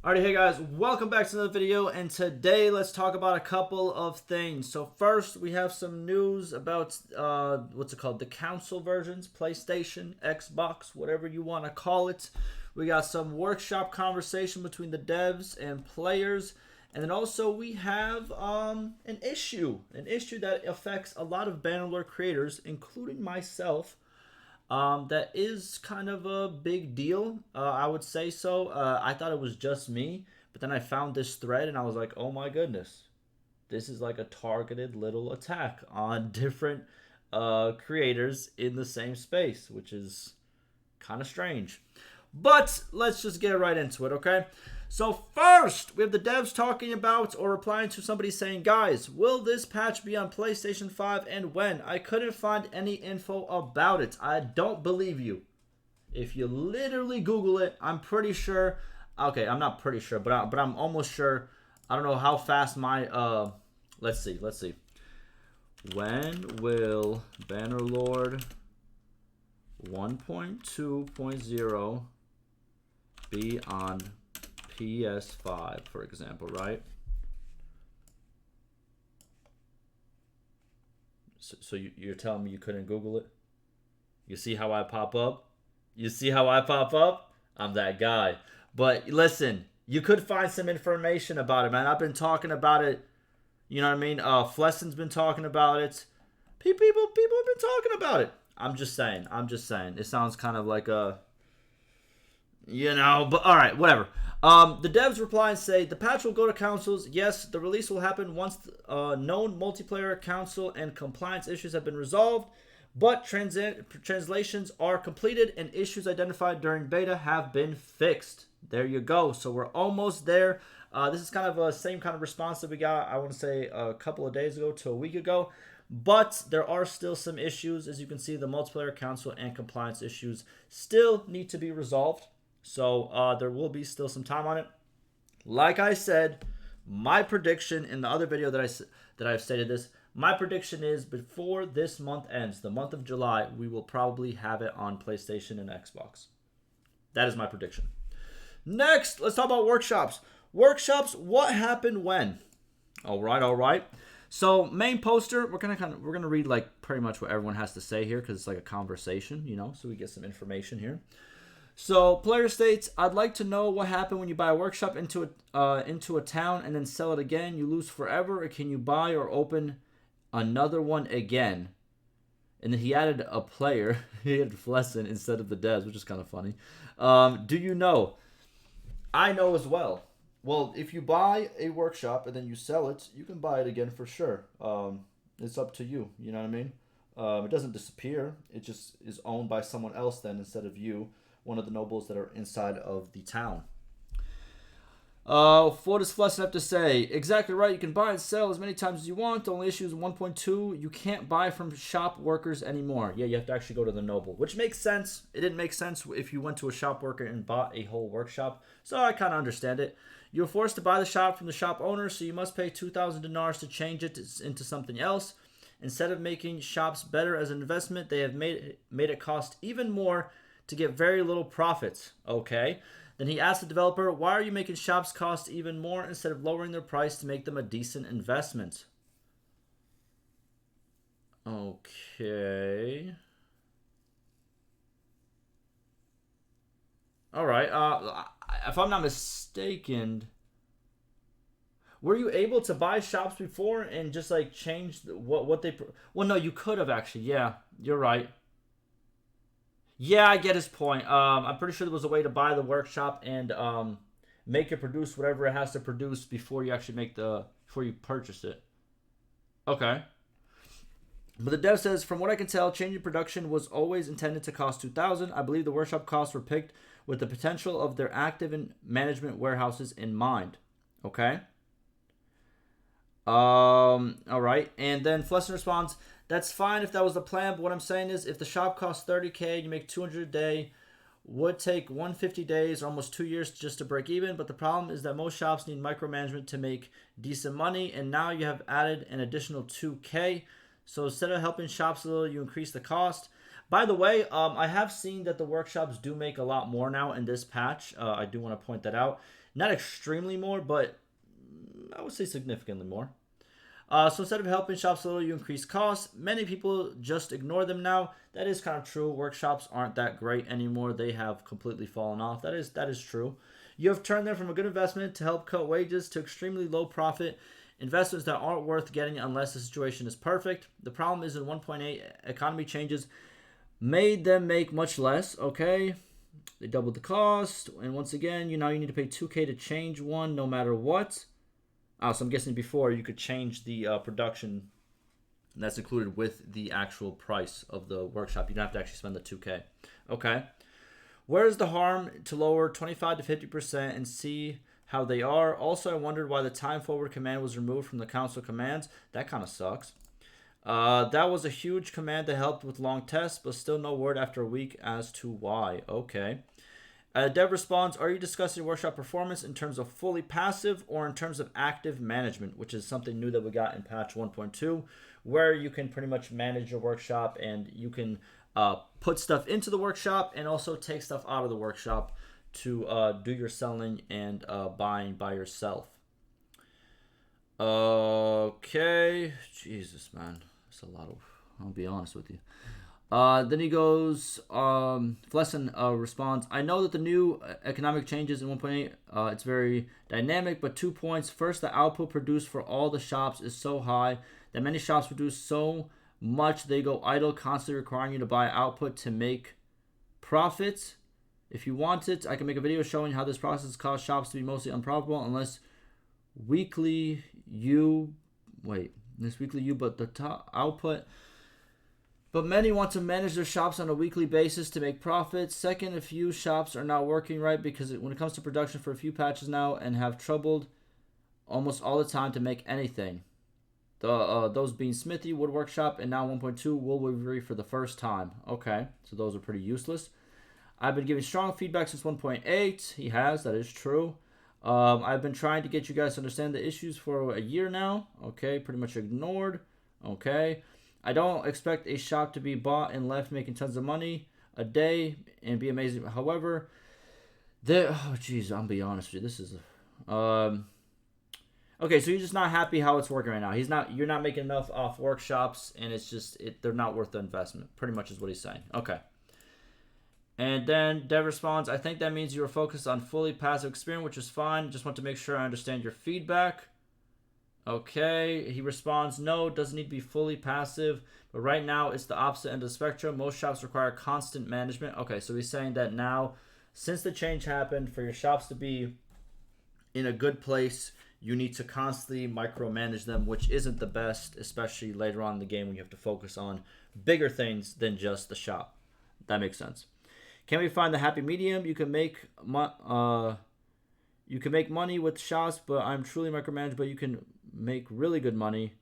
Alrighty, hey guys, welcome back to another video, and today let's talk about a couple of things. So first, we have some news about, what's it called, the console versions, PlayStation, Xbox, whatever you want to call it. We got some workshop conversation between the devs and players, and then also we have an issue that affects a lot of Bannerlord creators, including myself. That is kind of a big deal. I would say so. I thought it was just me, but then I found this thread and I was like, oh my goodness, this is like a targeted little attack on different creators in the same space, which is kind of strange. But let's just get right into it, okay? So first, we have the devs talking about or replying to somebody saying, guys, will this patch be on PlayStation 5 and when? I couldn't find any info about it. I don't believe you. If you literally Google it, I'm pretty sure. Okay, I'm not pretty sure, but I'm almost sure. I don't know how fast my let's see. When will Bannerlord 1.2.0 be on PS5, for example, right? So you're telling me you couldn't Google it? You see how I pop up? You see how I pop up? I'm that guy. But listen, you could find some information about it, man. I've been talking about it. You know what I mean? Flesson's been talking about it. People have been talking about it. I'm just saying. It sounds kind of like a, but all right, whatever. The devs reply and say the patch will go to consoles. Yes, the release will happen once known multiplayer, console, and compliance issues have been resolved, but translations are completed and issues identified during beta have been fixed. There you go. So we're almost there. This is kind of the same kind of response that we got, I want to say, a couple of days ago to a week ago. But there are still some issues. As you can see, the multiplayer, console, and compliance issues still need to be resolved. So there will be still some time on it. Like I said, my prediction in the other video that I've stated this, my prediction is before this month ends, the month of July, we will probably have it on PlayStation and Xbox. That is my prediction. Next, let's talk about workshops. Workshops, what happened when? All right. So main poster, we're gonna read like pretty much what everyone has to say here because it's like a conversation, so we get some information here. So player states, I'd like to know what happened when you buy a workshop into a town and then sell it again. You lose forever, or can you buy or open another one again? And then he added a player. He had Flesson instead of the devs, which is kind of funny. Do you know? I know as well. Well, if you buy a workshop and then you sell it, you can buy it again for sure. It's up to you. You know what I mean? It doesn't disappear. It just is owned by someone else then instead of you, one of the nobles that are inside of the town. What does Flesson have to say? Exactly right. You can buy and sell as many times as you want. The only issue is 1.2. You can't buy from shop workers anymore. Yeah, you have to actually go to the noble, which makes sense. It didn't make sense if you went to a shop worker and bought a whole workshop. So I kind of understand it. You're forced to buy the shop from the shop owner, so you must pay 2,000 dinars to change it into something else. Instead of making shops better as an investment, they have made it cost even more to get very little profits. Okay. Then he asked the developer, why are you making shops cost even more instead of lowering their price to make them a decent investment? Okay. All right. If I'm not mistaken, were you able to buy shops before and just like change what they? Well, no, you could have actually. Yeah, you're right. Yeah, I get his point. I'm pretty sure there was a way to buy the workshop and make it produce whatever it has to produce before you actually before you purchase it. Okay. But the dev says, from what I can tell, changing production was always intended to cost 2,000. I believe the workshop costs were picked with the potential of their active and management warehouses in mind. Okay. All right. And then Flesson responds, that's fine if that was the plan, but what I'm saying is if the shop costs 30K, you make 200 a day, would take 150 days or almost 2 years just to break even. But the problem is that most shops need micromanagement to make decent money, and now you have added an additional 2K. So instead of helping shops a little, you increase the cost. By the way, I have seen that the workshops do make a lot more now in this patch. I do want to point that out. Not extremely more, but I would say significantly more. So instead of helping shops a little, you increase costs. Many people just ignore them now. That is kind of true. Workshops aren't that great anymore. They have completely fallen off. That is true. You have turned them from a good investment to help cut wages to extremely low profit investments that aren't worth getting unless the situation is perfect. The problem is in 1.8 economy changes made them make much less. Okay, they doubled the cost, and once again, you need to pay 2K to change one, no matter what. So I'm guessing before you could change the production, and that's included with the actual price of the workshop. You don't have to actually spend the 2K. Okay. Where is the harm to lower 25 to 50% and see how they are? Also, I wondered why the time forward command was removed from the console commands. That kind of sucks. That was a huge command that helped with long tests, but still no word after a week as to why. Okay. Dev responds, are you discussing workshop performance in terms of fully passive or in terms of active management, which is something new that we got in patch 1.2, where you can pretty much manage your workshop and you can put stuff into the workshop and also take stuff out of the workshop to do your selling and buying by yourself. Okay. Jesus, man. That's a lot of... I'll be honest with you. Then he goes, Flesson responds, I know that the new economic changes in 1.8, it's very dynamic, but 2 points. First, the output produced for all the shops is so high that many shops produce so much they go idle, constantly requiring you to buy output to make profits. If you want it, I can make a video showing how this process caused shops to be mostly unprofitable unless weekly you, but the top output... But many want to manage their shops on a weekly basis to make profits. Second, a few shops are not working right because when it comes to production for a few patches now and have troubled almost all the time to make anything. Those being Smithy, Wood Workshop, and now 1.2 Woolweavery for the first time. Okay, so those are pretty useless. I've been giving strong feedback since 1.8. He has, that is true. I've been trying to get you guys to understand the issues for a year now. Okay, pretty much ignored. Okay. I don't expect a shop to be bought and left making tons of money a day and be amazing. However, I'll be honest with you. This is, okay. So you're just not happy how it's working right now. You're not making enough off workshops, and it's just they're not worth the investment. Pretty much is what he's saying. Okay. And then Dev responds, I think that means you were focused on fully passive experience, which is fine. Just want to make sure I understand your feedback. Okay, he responds, no, doesn't need to be fully passive, but right now it's the opposite end of the spectrum. Most shops require constant management. Okay, so he's saying that now, since the change happened, for your shops to be in a good place, you need to constantly micromanage them, which isn't the best, especially later on in the game when you have to focus on bigger things than just the shop. That makes sense. Can we find the happy medium? You can make money with shops, but I'm truly micromanaged, but you can make really good money.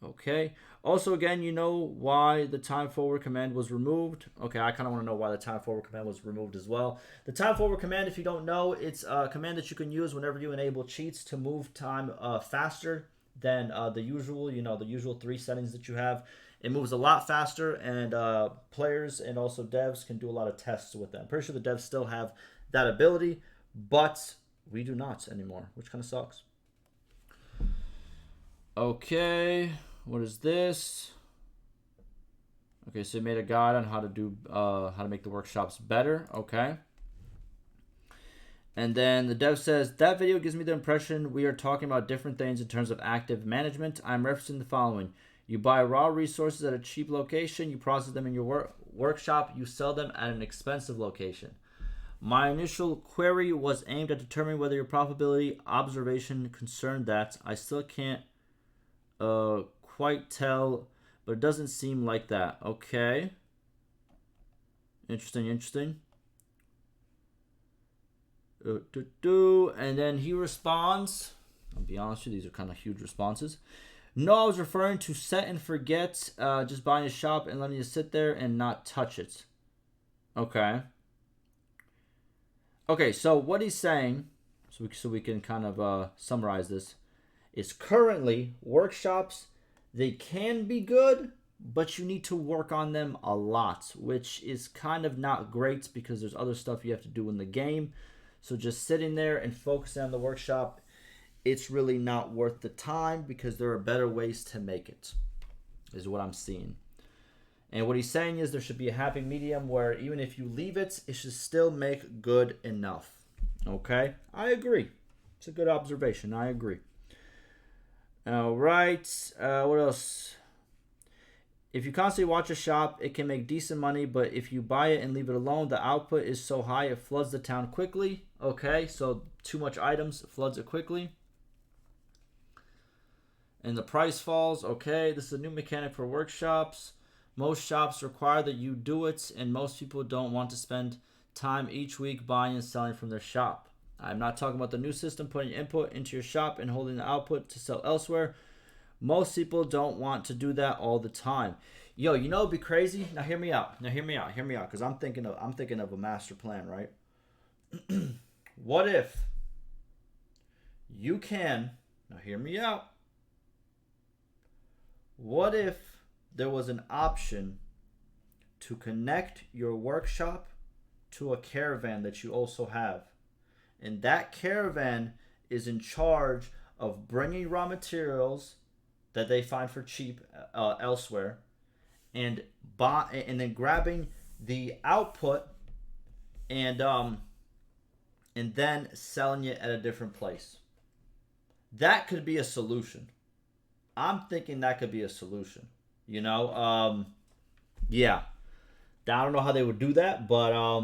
Okay. Also, again, you know why the time forward command was removed. Okay, I kind of want to know why the time forward command was removed as well. The time forward command, if you don't know, it's a command that you can use whenever you enable cheats to move time faster than the usual, the usual 3 settings that you have. It moves a lot faster, and players and also devs can do a lot of tests with that. I'm pretty sure the devs still have that ability, but we do not anymore, which kind of sucks. Okay, what is this? Okay, so he made a guide on how to make the workshops better. Okay. And then the dev says, that video gives me the impression we are talking about different things in terms of active management. I'm referencing the following. You buy raw resources at a cheap location, you process them in your workshop, you sell them at an expensive location. My initial query was aimed at determining whether your profitability observation concerned that. I still can't quite tell, but it doesn't seem like that. Okay. Interesting. And then he responds, I'll be honest with you, these are kind of huge responses. No, I was referring to set and forget, just buying a shop and letting it sit there and not touch it. Okay. Okay, so what he's saying, so we can kind of summarize this, is currently workshops, they can be good, but you need to work on them a lot, which is kind of not great because there's other stuff you have to do in the game. So just sitting there and focusing on the workshop, it's really not worth the time because there are better ways to make it, is what I'm seeing. And what he's saying is there should be a happy medium where even if you leave it, it should still make good enough. Okay? I agree. It's a good observation. I agree. All right. What else? If you constantly watch a shop, it can make decent money, but if you buy it and leave it alone, the output is so high it floods the town quickly. Okay, so too much items, floods it quickly. And the price falls. Okay, this is a new mechanic for workshops. Most shops require that you do it, and most people don't want to spend time each week buying and selling from their shop. I'm not talking about the new system, putting input into your shop and holding the output to sell elsewhere. Most people don't want to do that all the time. Yo, you know it'd be crazy? Now hear me out. Because I'm thinking of a master plan, right? What if you can, now hear me out. What if there was an option to connect your workshop to a caravan that you also have? And that caravan is in charge of bringing raw materials that they find for cheap elsewhere, and then grabbing the output and then selling it at a different place. That could be a solution. I'm thinking that could be a solution. You know, yeah. I don't know how they would do that, but I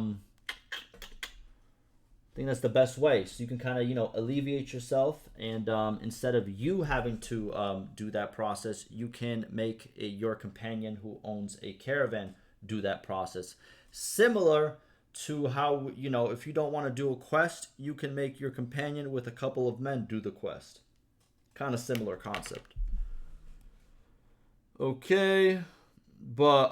think that's the best way. So you can kind of, alleviate yourself, and instead of you having to do that process, you can make your companion who owns a caravan do that process. Similar to how, if you don't want to do a quest, you can make your companion with a couple of men do the quest. Kind of similar concept. Okay, but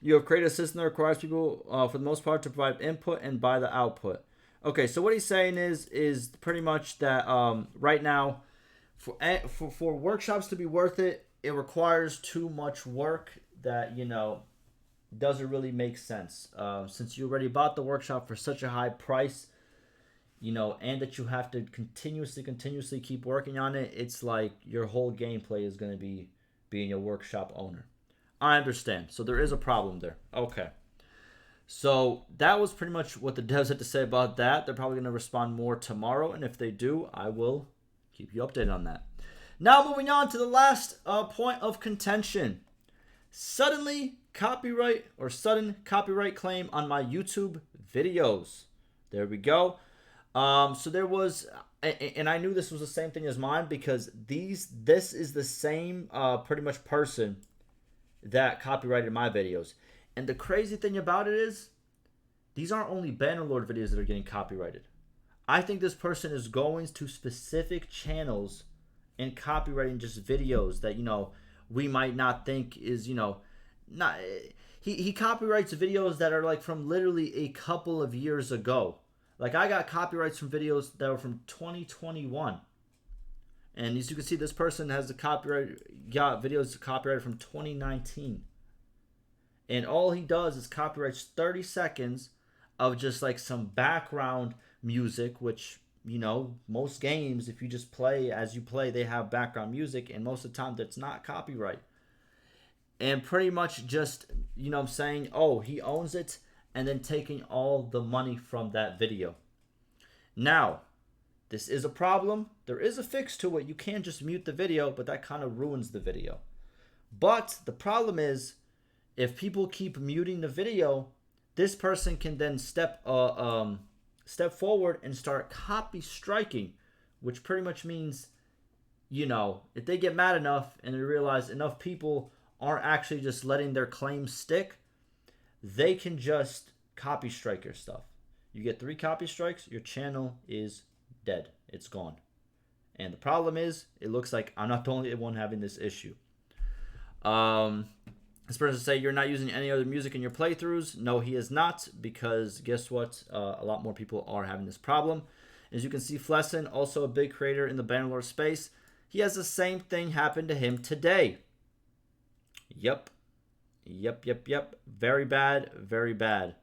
you have created a system that requires people, for the most part, to provide input and buy the output. Okay, so what he's saying is pretty much that right now, for workshops to be worth it, it requires too much work that doesn't really make sense. Since you already bought the workshop for such a high price, and that you have to continuously keep working on it, it's like your whole gameplay is going to be being a workshop owner. I understand. So there is a problem there. Okay. So that was pretty much what the devs had to say about that. They're probably going to respond more tomorrow, and if they do, I will keep you updated on that. Now moving on to the last point of contention. Sudden copyright claim on my YouTube videos. There we go. So there was, and I knew this was the same thing as mine because this is the same pretty much person that copyrighted my videos. And the crazy thing about it is, these aren't only Bannerlord videos that are getting copyrighted. I think this person is going to specific channels and copywriting just videos that, we might not think is, not. He copyrights videos that are like from literally a couple of years ago. Like I got copyrights from videos that were from 2021. And as you can see, this person has got videos copyrighted from 2019. And all he does is copyrights 30 seconds of just like some background music, which, most games, if you just play as you play, they have background music. And most of the time that's not copyright. And pretty much just, saying, oh, he owns it, and then taking all the money from that video. Now, this is a problem. There is a fix to it. You can't just mute the video, but that kind of ruins the video. But the problem is, if people keep muting the video, this person can then step forward and start copy striking, which pretty much means, if they get mad enough and they realize enough people aren't actually just letting their claims stick, they can just copy strike your stuff. You get 3 copy strikes, your channel is dead. It's gone. And the problem is, it looks like I'm not the only one having this issue. This person say you're not using any other music in your playthroughs. No, he is not, because guess what? A lot more people are having this problem. As you can see, Flesson, also a big creator in the Bannerlord space, he has the same thing happen to him today. Yep. Yep. Very bad. Very bad.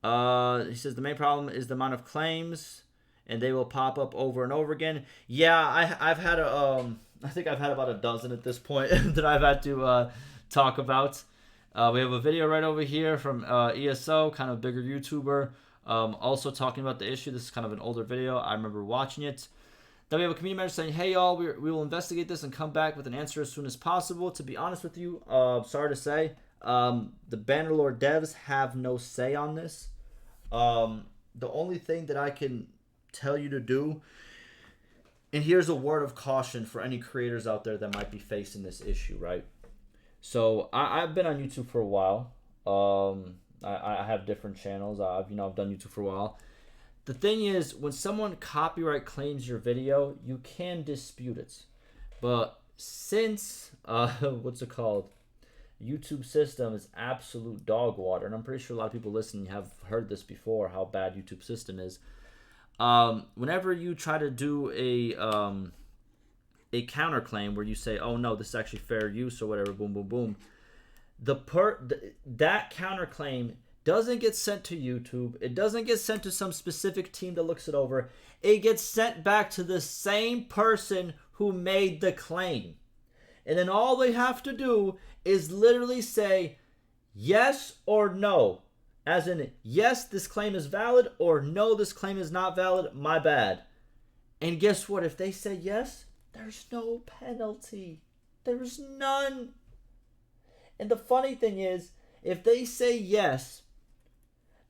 He says the main problem is the amount of claims, and they will pop up over and over again. Yeah, I've had I think I've had about a dozen at this point that I've had to talk about. We have a video right over here from ESO, kind of a bigger YouTuber, also talking about the issue. This is kind of an older video. I remember watching it. Then we have a community member saying, "Hey y'all, we will investigate this and come back with an answer as soon as possible." To be honest with you, sorry to say, the Bannerlord devs have no say on this. The only thing that I can tell you to do, and here's a word of caution for any creators out there that might be facing this issue, right? So I've been on YouTube for a while. I have different channels. I've done YouTube for a while. The thing is, when someone copyright claims your video, you can dispute it. But since what's it called? YouTube system is absolute dog water, and I'm pretty sure a lot of people listening have heard this before, how bad YouTube system is. Whenever you try to do a counterclaim where you say, "Oh no, this is actually fair use" or whatever, boom, boom, boom, that counterclaim doesn't get sent to YouTube. It doesn't get sent to some specific team that looks it over. It gets sent back to the same person who made the claim. And then all they have to do is literally say yes or no. As in, yes, this claim is valid, or no, this claim is not valid, my bad. And guess what? If they say yes, there's no penalty. There's none. And the funny thing is, if they say yes,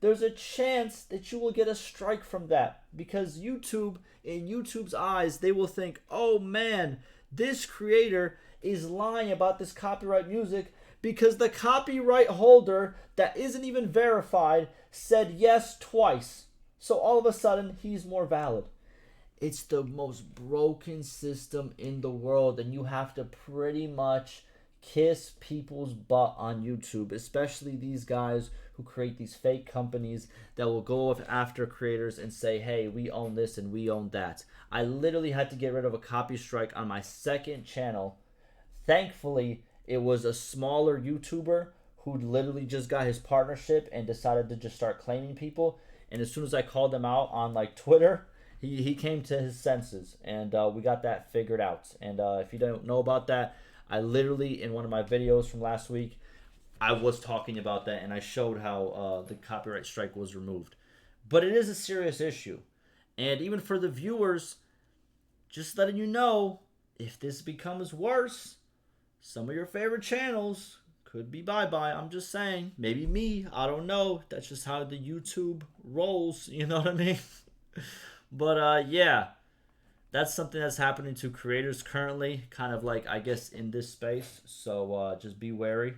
there's a chance that you will get a strike from that. Because YouTube, in YouTube's eyes, they will think, "Oh man, this creator is lying about this copyright music because the copyright holder that isn't even verified said yes twice. So all of a sudden, he's more valid." It's the most broken system in the world, and you have to pretty much kiss people's butt on YouTube, especially these guys who create these fake companies that will go after creators and say, "Hey, we own this and we own that." I literally had to get rid of a copy strike on my second channel. Thankfully, it was a smaller YouTuber who literally just got his partnership and decided to just start claiming people. And as soon as I called him out on like Twitter, he came to his senses, and we got that figured out. And if you don't know about that, I literally, in one of my videos from last week, I was talking about that, and I showed how the copyright strike was removed. But it is a serious issue. And even for the viewers, just letting you know, if this becomes worse, some of your favorite channels could be bye-bye. I'm just saying. Maybe me. I don't know. That's just how the YouTube rolls. You know what I mean? But yeah, that's something that's happening to creators currently, kind of like, I guess, in this space. So just be wary,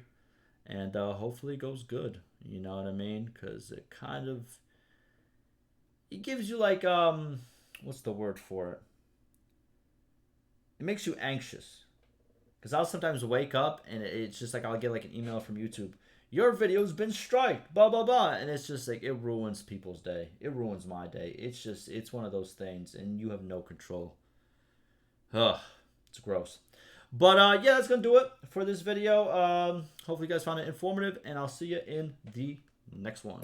and hopefully it goes good. You know what I mean? Because it kind of, it gives you like, what's the word for it? It makes you anxious. Because I'll sometimes wake up and it's just like, I'll get like an email from YouTube. "Your video's been striked, blah, blah, blah." And it's just like, it ruins people's day. It ruins my day. It's just, it's one of those things, and you have no control. Ugh, it's gross. But yeah, that's going to do it for this video. Hopefully you guys found it informative, and I'll see you in the next one.